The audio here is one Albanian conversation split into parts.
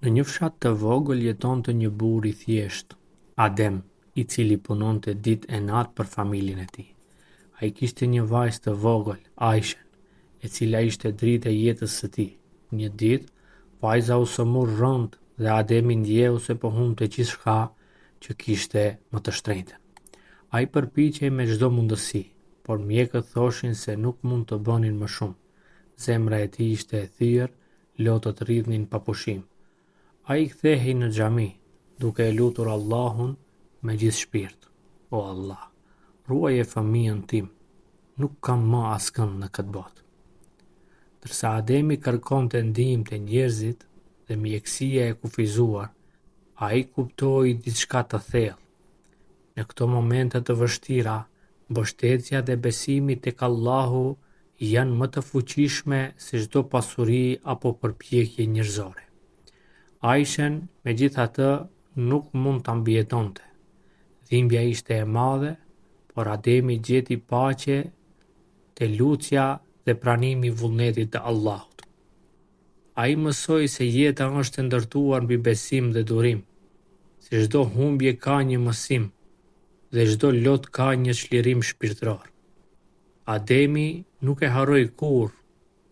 Në një fshat të vogël jetonte një burr I thjeshtë, Adem, I cili punonte ditë e natë për familjen e tij. Ai kishte një vajzë të vogël, Aishen, e cila ishte drita e jetës së tij. Një ditë, vajza u sëmur rënd dhe Ademi ndjeu se po humbte gjithçka që kishte më të shtrenjtën. Ai përpiqej me çdo mundësi, por mjekët thoshin se nuk mund të bënin më shumë. Zemra e tij ishte e thyer, lotët rridhnin pa pushim. Ai kthehej në xhami, duke e lutur Allahun me gjithë shpirt. O Allah, ruaje fëmijën tim, nuk kam më askënd në këtë botë. Ndërsa Ademi kërkonte ndihmë te njerëzit dhe mjekësia e kufizuar, ai kuptoi diçka të thellë. Në këto momente të vështira, mbështetja dhe besimi tek Allahu janë më të fuqishme se çdo pasuri apo përpjekje njerëzore. Aishen, megjithatë, nuk mund ta mbijetonte. Dhimbja ishte e madhe, por Ademi gjeti paqe te lutja dhe pranimi I vullnetit të Allahut. Ai mësoi se jeta është e ndërtuar mbi besim dhe durim, se çdo humbje ka një mësim dhe çdo lot ka një çlirim shpirtëror. Ademi nuk e harroi kurrë.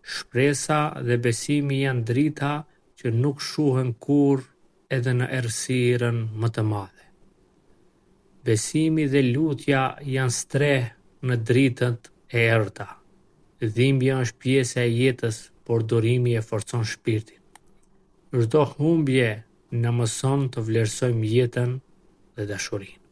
Shpresa dhe besimi janë drita që nuk shuhen kurrë edhe në errësirën më të madhe. Besimi dhe lutja janë strehë në dritët e errta. Dhimbja është pjesë e jetës, por durimi e forcon shpirtin. Çdo humbje na mëson të vlerësojmë jetën dhe dashurinë.